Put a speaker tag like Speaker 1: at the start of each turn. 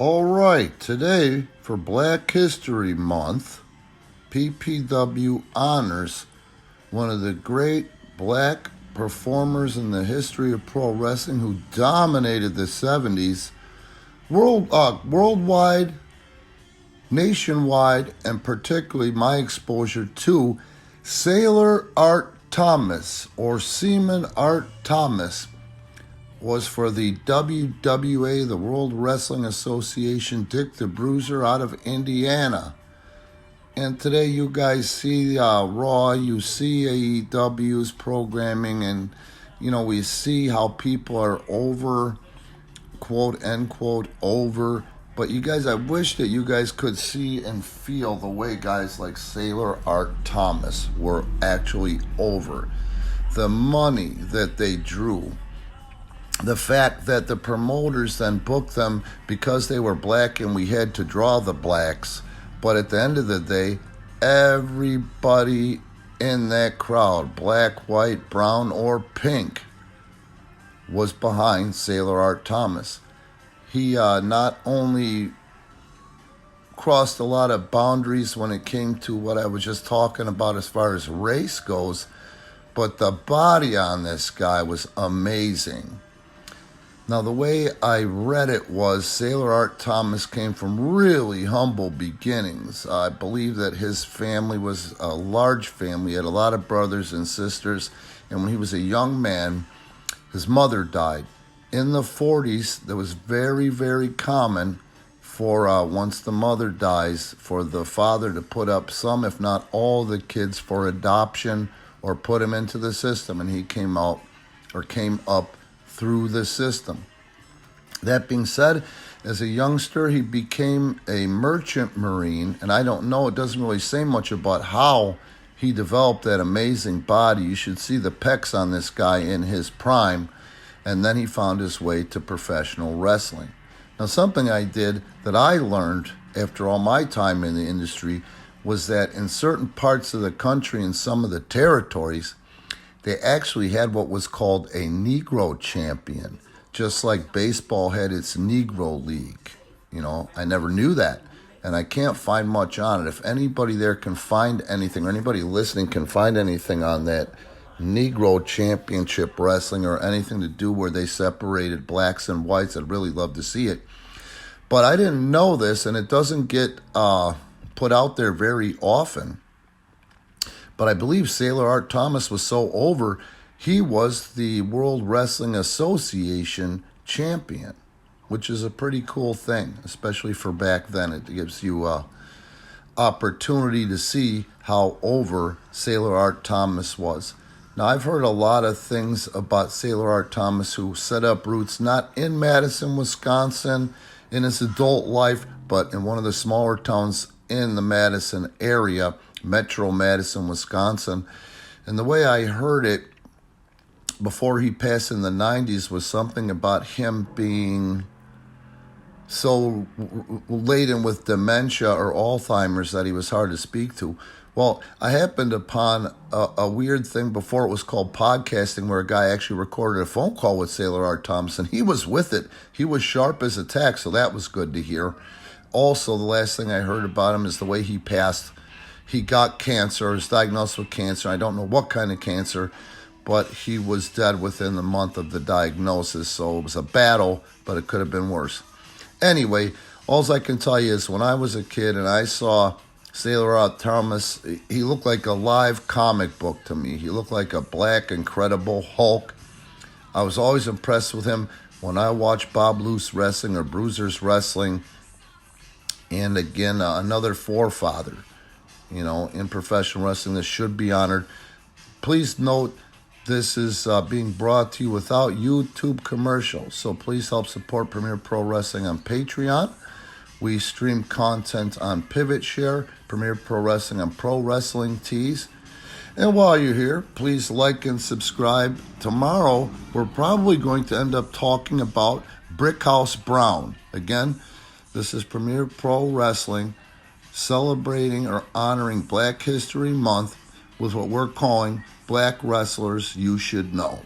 Speaker 1: All right, today for Black History Month, PPW honors one of the great black performers in the history of pro wrestling who dominated the 70s worldwide, nationwide, and particularly my exposure to Sailor Art Thomas, or Seaman Art Thomas, was for the WWA, the World Wrestling Association, Dick the Bruiser out of Indiana. And today you guys see Raw, you see AEW's programming, and, we see how people are over, quote, unquote, over. But you guys, I wish that you guys could see and feel the way guys like Sailor Art Thomas were actually over. The money that they drew. The fact that the promoters then booked them because they were black and we had to draw the blacks. But at the end of the day, everybody in that crowd, black, white, brown, or pink, was behind Sailor Art Thomas. He not only crossed a lot of boundaries when it came to what I was just talking about as far as race goes, but the body on this guy was amazing. Now, the way I read it was Sailor Art Thomas came from really humble beginnings. I believe that his family was a large family. He had a lot of brothers and sisters. And when he was a young man, his mother died. In the 40s, that was very, very common for once the mother dies, for the father to put up some, if not all, the kids for adoption or put them into the system. And he came up through the system. That being said, as a youngster, he became a merchant marine, and I don't know, it doesn't really say much about how he developed that amazing body. You should see the pecs on this guy in his prime, and then he found his way to professional wrestling. Now, something I did that I learned after all my time in the industry was that in certain parts of the country and some of the territories, they actually had what was called a Negro champion, just like baseball had its Negro League. I never knew that, and I can't find much on it. If anybody there can find anything, or anybody listening can find anything on that Negro championship wrestling or anything to do where they separated blacks and whites, I'd really love to see it. But I didn't know this, and it doesn't get put out there very often. But I believe Sailor Art Thomas was so over, he was the World Wrestling Association champion, which is a pretty cool thing, especially for back then. It gives you an opportunity to see how over Sailor Art Thomas was. Now, I've heard a lot of things about Sailor Art Thomas, who set up roots not in Madison, Wisconsin, in his adult life, but in one of the smaller towns in the Madison area, Metro Madison, Wisconsin. And the way I heard it before he passed in the 90s was something about him being so laden with dementia or Alzheimer's that he was hard to speak to. Well, I happened upon a weird thing before it was called podcasting, where a guy actually recorded a phone call with Sailor Art Thomas, and he was with it. He was sharp as a tack, so that was good to hear. Also, the last thing I heard about him is the way he passed. He got cancer, or was diagnosed with cancer. I don't know what kind of cancer, but he was dead within the month of the diagnosis. So it was a battle, but it could have been worse. Anyway, all I can tell you is when I was a kid and I saw Sailor Art Thomas, he looked like a live comic book to me. He looked like a black, incredible Hulk. I was always impressed with him when I watched Bob Luce Wrestling or Bruisers Wrestling. And again, another forefather, in professional wrestling that should be honored. Please note, this is being brought to you without YouTube commercials. So please help support Premier Pro Wrestling on Patreon. We stream content on PivotShare, Premier Pro Wrestling on Pro Wrestling Tees. And while you're here, please like and subscribe. Tomorrow, we're probably going to end up talking about Brickhouse Brown. Again, this is Premier Pro Wrestling celebrating or honoring Black History Month with what we're calling Black Wrestlers You Should Know.